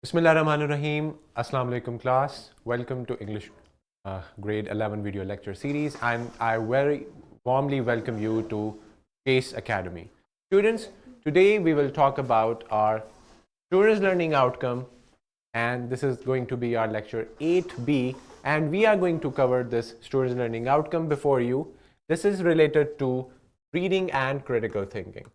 Bismillahirrahmanirrahim. Assalamu alaikum class. Welcome to English grade 11 video lecture series, and I very warmly welcome you to Case Academy. Students, today we will talk about our students learning outcome, and this is going to be our lecture 8B, and we are going to cover this students learning outcome before you. This is related to reading and critical thinking.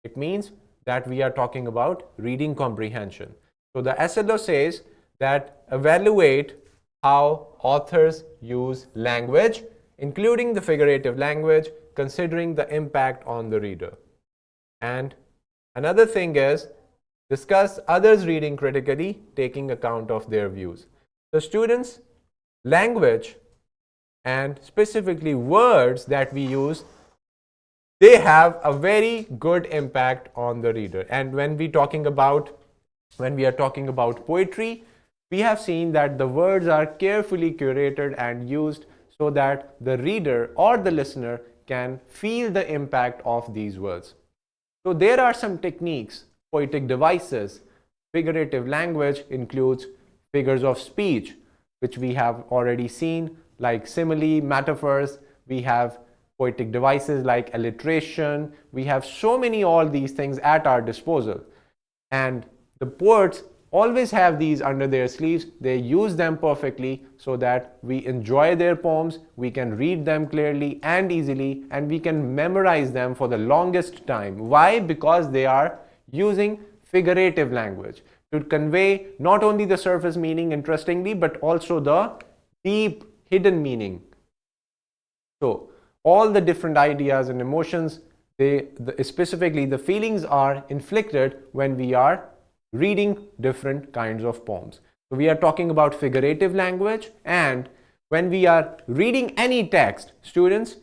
It means that we are talking about reading comprehension. So the SLO says that evaluate how authors use language, including the figurative language, considering the impact on the reader. And another thing is discuss others reading critically, taking account of their views. So students, language and specifically words that we use, they have a very good impact on the reader. And when we are talking about poetry, we have seen that the words are carefully curated and used so that the reader or the listener can feel the impact of these words. So there are some techniques, poetic devices. Figurative language includes figures of speech, which we have already seen, like simile, metaphors. We have poetic devices like alliteration. We have so many all these things at our disposal. And the poets always have these under their sleeves. They use them perfectly so that we enjoy their poems, we can read them clearly and easily, and we can memorize them for the longest time. Why? Because they are using figurative language to convey not only the surface meaning interestingly, but also the deep hidden meaning. So all the different ideas and emotions, specifically the feelings, are inflicted when we are reading different kinds of poems. So we are talking about figurative language, and when we are reading any text, students,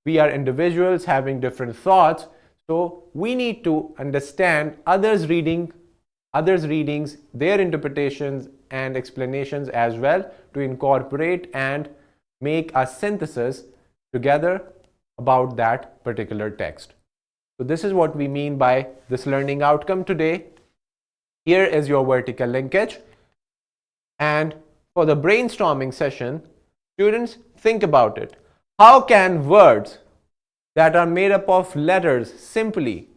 we are individuals having different thoughts, so we need to understand others' readings, their interpretations and explanations as well, to incorporate and make a synthesis together about that particular text. So this is what we mean by this learning outcome today. Here is your vertical linkage. And for the brainstorming session, students, think about it. How can words that are made up of letters simply,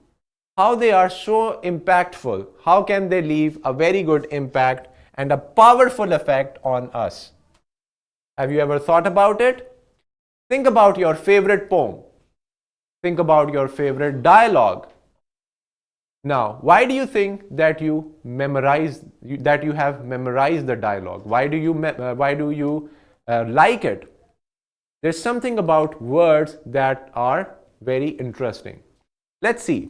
how they are so impactful, how can they leave a very good impact and a powerful effect on us? Have you ever thought about it? Think about your favorite poem. Think about your favorite dialogue. Now, why do you think that you have memorized the dialogue? Why do you like it? There's something about words that are very interesting. Let's see.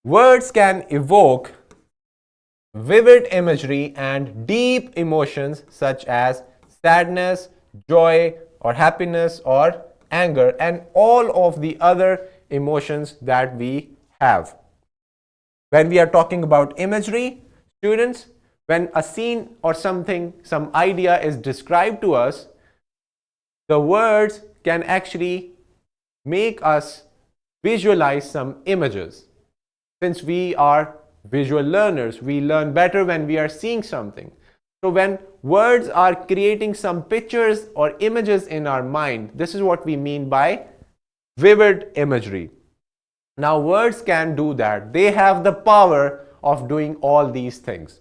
Words can evoke vivid imagery and deep emotions such as sadness, joy, or happiness, or anger, and all of the other emotions that we have. When we are talking about imagery, students, when a scene or something, some idea is described to us, the words can actually make us visualize some images. Since we are visual learners, we learn better when we are seeing something. So when words are creating some pictures or images in our mind, this is what we mean by vivid imagery. Now, words can do that. They have the power of doing all these things.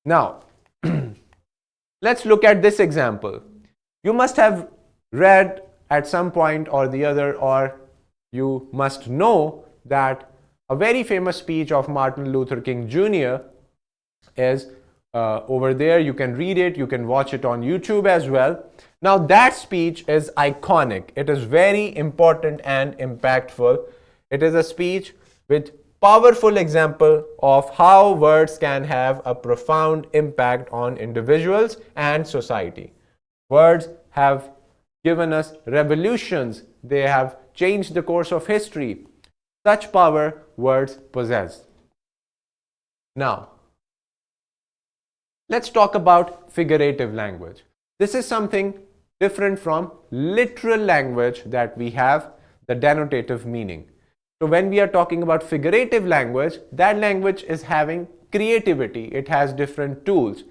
Now, let's look at this example. You must have read at some point or the other, or you must know that a very famous speech of Martin Luther King Jr. is over there. You can read it, you can watch it on YouTube as well. Now, that speech is iconic. It is very important and impactful. It is a speech with powerful example of how words can have a profound impact on individuals and society. Words have given us revolutions. They have changed the course of history. Such power words possess. Now, let's talk about figurative language. This is something different from literal language that we have, the denotative meaning. So when we are talking about figurative language, that language is having creativity. It has different tools.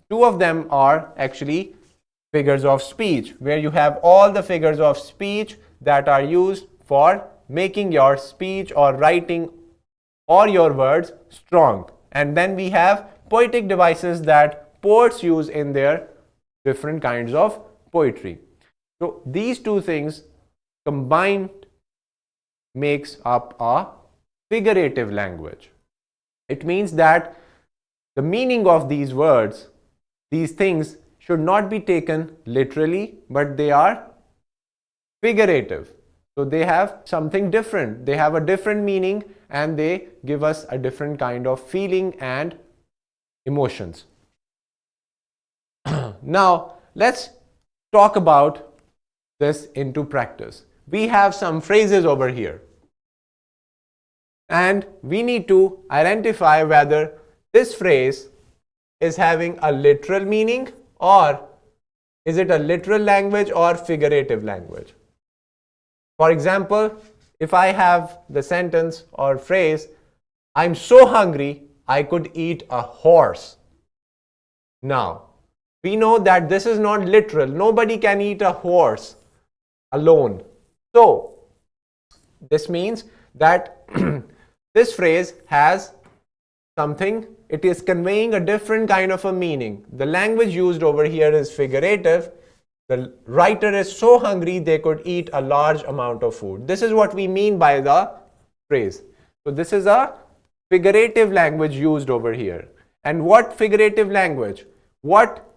Two of them are actually figures of speech, where you have all the figures of speech that are used for making your speech or writing or your words strong. And then we have poetic devices that poets use in their different kinds of poetry. So these two things combined makes up a figurative language. It means that the meaning of these words, these things, should not be taken literally, but they are figurative. So they have something different. They have a different meaning and they give us a different kind of feeling and emotions. Now, let's talk about this into practice. We have some phrases over here. And we need to identify whether this phrase is having a literal meaning or is it a literal language or figurative language. For example, if I have the sentence or phrase, I'm so hungry, I could eat a horse. Now, we know that this is not literal. Nobody can eat a horse alone. So, this means that this phrase has something, it is conveying a different kind of a meaning. The language used over here is figurative. The writer is so hungry they could eat a large amount of food. This is what we mean by the phrase. So this is a figurative language used over here. And what figurative language? What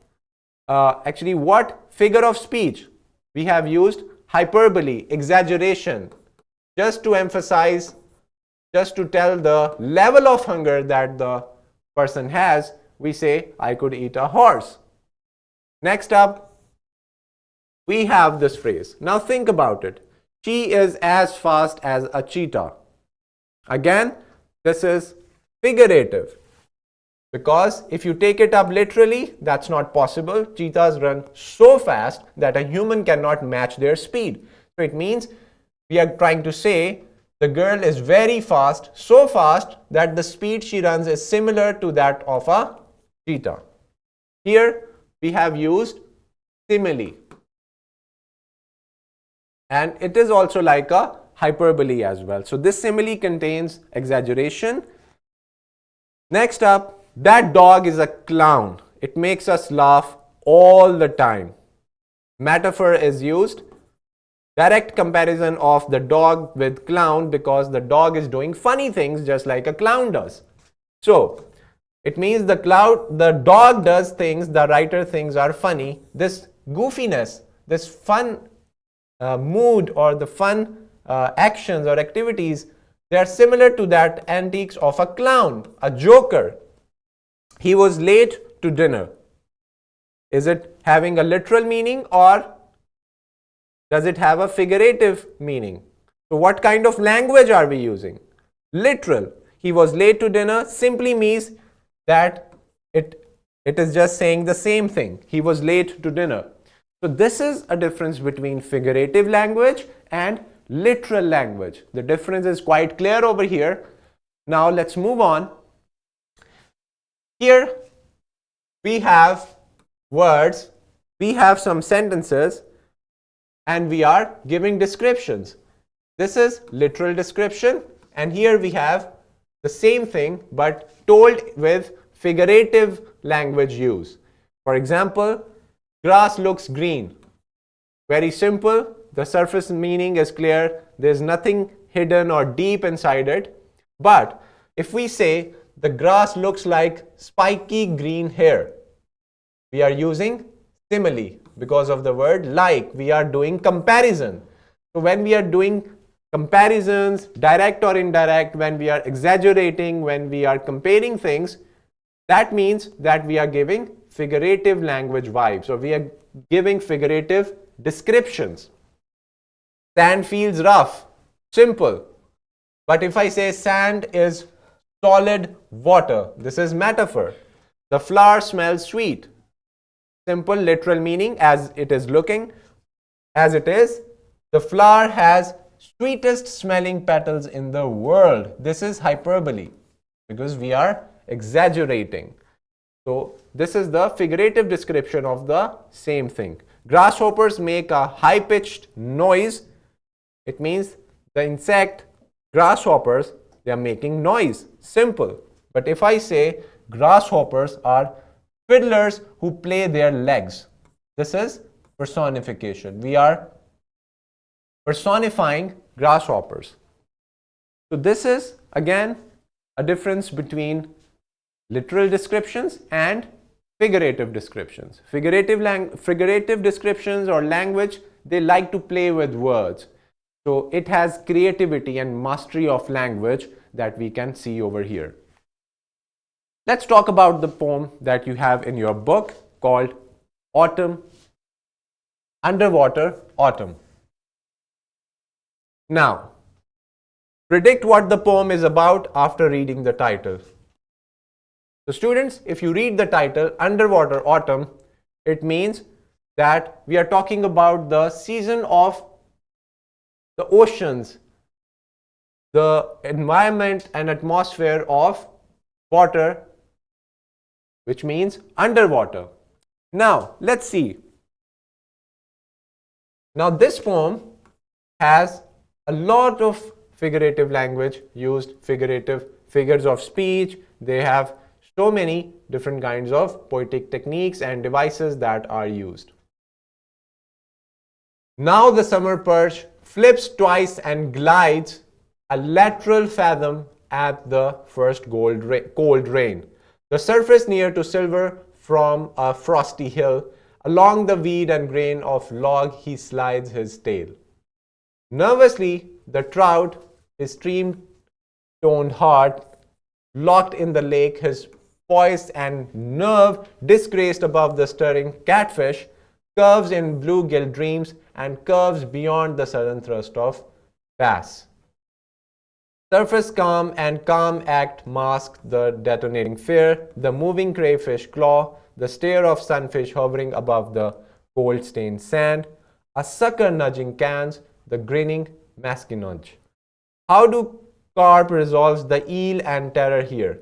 figure of speech? We have used hyperbole, exaggeration, just to emphasize, just to tell the level of hunger that the person has. We say, I could eat a horse. Next up, we have this phrase. Now think about it. She is as fast as a cheetah. Again, this is figurative. Because if you take it up literally, that's not possible. Cheetahs run so fast that a human cannot match their speed. So it means we are trying to say the girl is very fast, so fast that the speed she runs is similar to that of a cheetah. Here we have used simile. And it is also like a hyperbole as well. So this simile contains exaggeration. Next up, that dog is a clown. It makes us laugh all the time. Metaphor is used. Direct comparison of the dog with clown because the dog is doing funny things just like a clown does. So it means the dog does things, the writer thinks are funny. This goofiness, this fun mood or the fun actions or activities, they are similar to that antics of a clown, a joker. He was late to dinner. Is it having a literal meaning or does it have a figurative meaning? So what kind of language are we using? Literal. He was late to dinner simply means that it is just saying the same thing. He was late to dinner. So this is a difference between figurative language and literal language. The difference is quite clear over here. Now let's move on. Here we have words, we have some sentences, and we are giving descriptions. This is literal description, and here we have the same thing but told with figurative language use. For example, grass looks green. Very simple. The surface meaning is clear. There's nothing hidden or deep inside it. But if we say the grass looks like spiky green hair, we are using simile because of the word like. We are doing comparison. So when we are doing comparisons, direct or indirect, when we are exaggerating, when we are comparing things, that means that we are giving figurative language vibes, or we are giving figurative descriptions. Sand feels rough, simple. But if I say sand is solid water, this is metaphor. The flower smells sweet. Simple literal meaning as it is looking, as it is. The flower has sweetest smelling petals in the world. This is hyperbole. because we are exaggerating. So this is the figurative description of the same thing. Grasshoppers make a high-pitched noise. It means the insect, grasshoppers, they are making noise. Simple. But if I say grasshoppers are fiddlers who play their legs, this is personification. We are personifying grasshoppers. So this is again a difference between literal descriptions and figurative descriptions. Figurative descriptions or language, they like to play with words. So it has creativity and mastery of language that we can see over here. Let's talk about the poem that you have in your book called Autumn, Underwater Autumn. Now, predict what the poem is about after reading the title. So students, if you read the title Underwater Autumn, it means that we are talking about the season of the oceans, the environment and atmosphere of water, which means underwater. Now, let's see. Now, this poem has a lot of figurative language used, figurative figures of speech. They have so many different kinds of poetic techniques and devices that are used. Now the summer perch flips twice and glides a lateral fathom at the first cold rain. The surface near to silver from a frosty hill. Along the weed and grain of log he slides his tail. Nervously the trout, his stream-toned heart, locked in the lake, his poise and nerve disgraced above the stirring catfish, curves in bluegill dreams and curves beyond the sudden thrust of bass. Surface calm and calm act mask the detonating fear, the moving crayfish claw, the stare of sunfish hovering above the cold-stained sand, a sucker nudging cans, the grinning maskinonge. How do carp resolves the eel and terror here?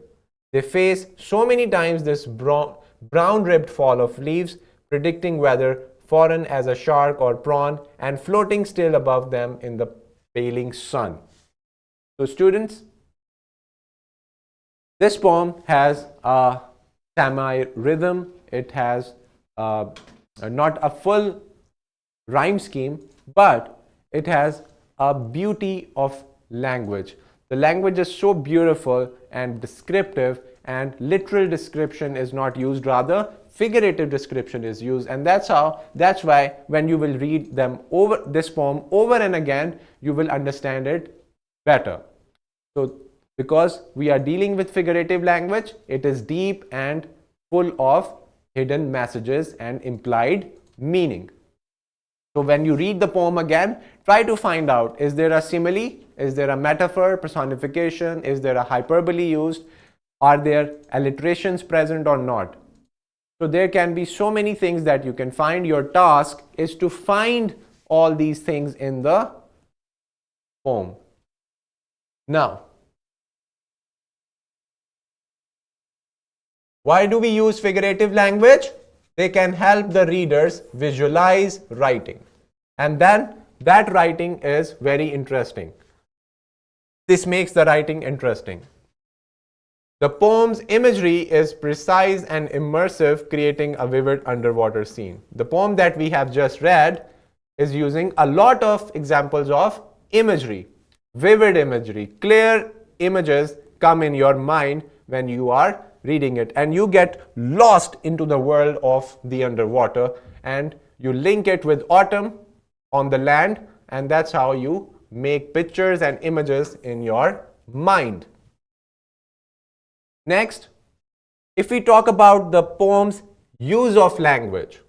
They face so many times this brown-ribbed fall of leaves, predicting weather foreign as a shark or prawn, and floating still above them in the paling sun. So students, this poem has a semi-rhythm. It has not a full rhyme scheme, but it has a beauty of language. The language is so beautiful and descriptive, and literal description is not used, rather figurative description is used, and that's why when you will read this poem over and again, you will understand it better. So because we are dealing with figurative language, it is deep and full of hidden messages and implied meaning. So when you read the poem again, try to find out, is there a simile, is there a metaphor, personification, is there a hyperbole used, are there alliterations present or not? So there can be so many things that you can find. Your task is to find all these things in the poem. Now, why do we use figurative language? They can help the readers visualize writing, and then that writing is very interesting. This makes the writing interesting. The poem's imagery is precise and immersive, creating a vivid underwater scene. The poem that we have just read is using a lot of examples of imagery, vivid imagery. Clear images come in your mind when you are reading it, and you get lost into the world of the underwater, and you link it with autumn on the land, and that's how you make pictures and images in your mind. Next, if we talk about the poem's use of language,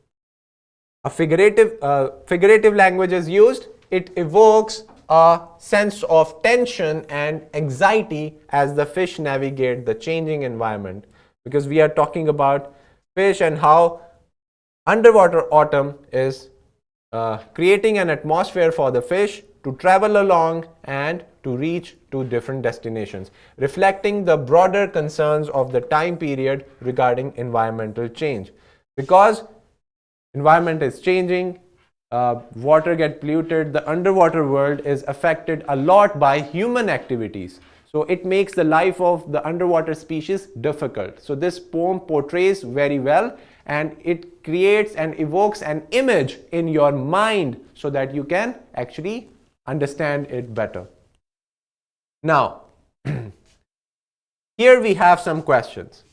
a figurative language is used. It evokes a sense of tension and anxiety as the fish navigate the changing environment, because we are talking about fish and how underwater autumn is creating an atmosphere for the fish to travel along and to reach to different destinations, reflecting the broader concerns of the time period regarding environmental change. Because environment is changing, water get polluted, the underwater world is affected a lot by human activities. So it makes the life of the underwater species difficult. So this poem portrays very well, and it creates and evokes an image in your mind so that you can actually understand it better. Now, here we have some questions.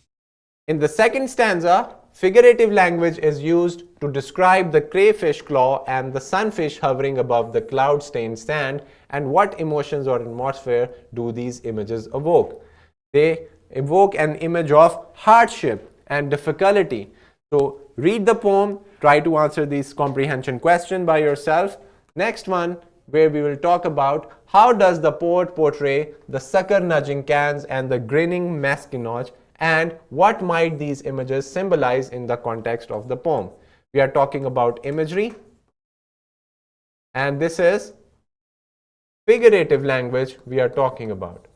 In the second stanza, figurative language is used to describe the crayfish claw and the sunfish hovering above the cloud-stained sand, and what emotions or atmosphere do these images evoke? They evoke an image of hardship and difficulty. So read the poem, try to answer these comprehension questions by yourself. Next one, where we will talk about how does the poet portray the sucker nudging cans and the grinning mesquinage, and what might these images symbolize in the context of the poem. We are talking about imagery, and this is figurative language we are talking about.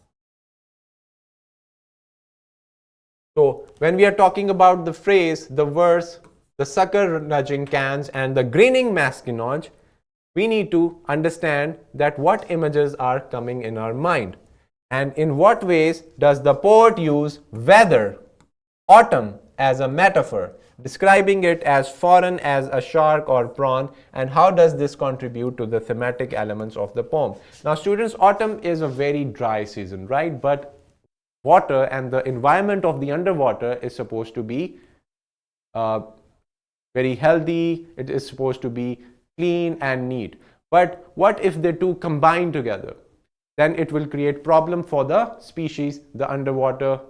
So when we are talking about the phrase, the verse, the sucker nudging cans and the grinning mesquinage, we need to understand that what images are coming in our mind, and in what ways does the poet use weather, autumn, as a metaphor, describing it as foreign as a shark or prawn, and how does this contribute to the thematic elements of the poem. Now students, autumn is a very dry season, right? But water and the environment of the underwater is supposed to be very healthy, it is supposed to be clean and neat. But what if the two combine together? Then it will create problem for the species, the underwater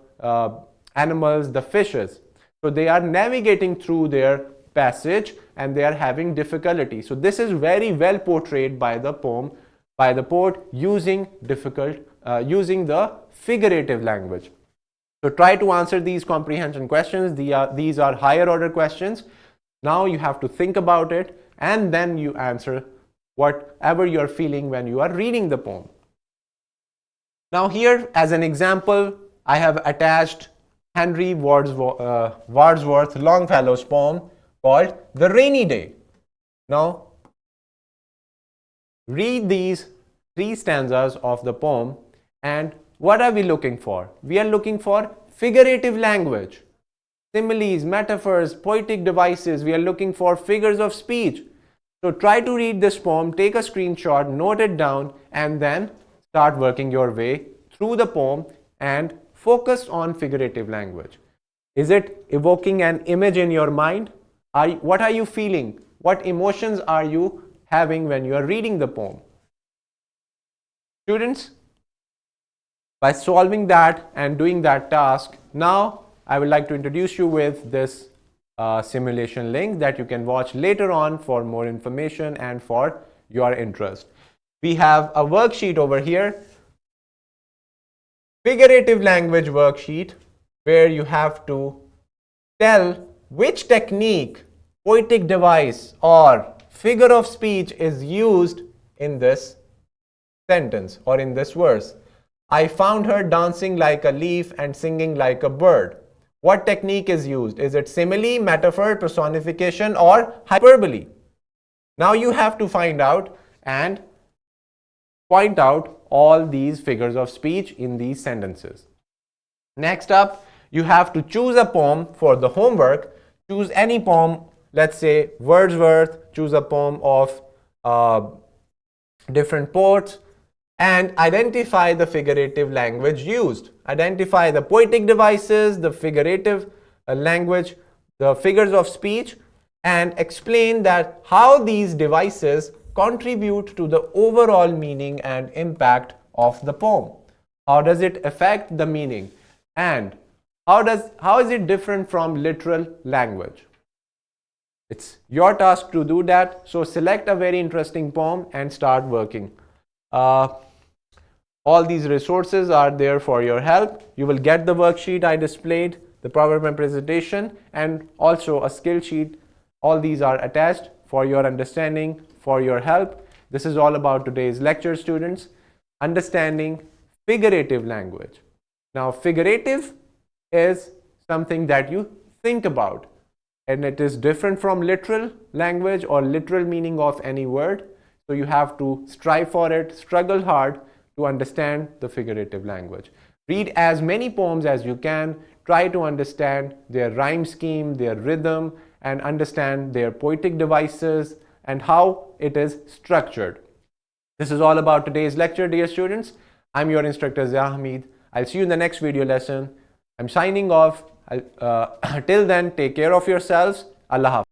animals, the fishes. So they are navigating through their passage and they are having difficulty. So this is very well portrayed by the poem, by the poet, using the figurative language. So try to answer these comprehension questions. These are higher order questions. Now you have to think about it, and then you answer whatever you are feeling when you are reading the poem. Now here, as an example, I have attached Henry Wadsworth Longfellow's poem called The Rainy Day. Now read these 3 stanzas of the poem, and what are we looking for? We are looking for figurative language, similes, metaphors, poetic devices. We are looking for figures of speech. So try to read this poem, take a screenshot, note it down, and then start working your way through the poem and focus on figurative language. Is it evoking an image in your mind? What are you feeling? What emotions are you having when you are reading the poem? Students, by solving that and doing that task, now I would like to introduce you with this simulation link that you can watch later on for more information and for your interest. We have a worksheet over here, figurative language worksheet, where you have to tell which technique, poetic device or figure of speech is used in this sentence or in this verse. I found her dancing like a leaf and singing like a bird. What technique is used? Is it simile, metaphor, personification, or hyperbole? Now you have to find out and point out all these figures of speech in these sentences. Next up, you have to choose a poem for the homework. Choose any poem, let's say Wordsworth, choose a poem of different poets, and identify the figurative language used. Identify the poetic devices, the figurative language, the figures of speech, and explain that how these devices contribute to the overall meaning and impact of the poem. How does it affect the meaning? And how is it different from literal language? It's your task to do that. So select a very interesting poem and start working. All these resources are there for your help. You will get the worksheet I displayed, the PowerPoint presentation, and also a skill sheet. All these are attached for your understanding, for your help. This is all about today's lecture, students. understanding figurative language. Now, figurative is something that you think about, and it is different from literal language or literal meaning of any word. So you have to strive for it, struggle hard to understand the figurative language. Read as many poems as you can, try to understand their rhyme scheme, their rhythm, and understand their poetic devices and how it is structured. This is all about today's lecture, dear students. I'm your instructor Zia Hamid. I'll see you in the next video lesson. I'm signing off. Till then, take care of yourselves. Allah Hafiz.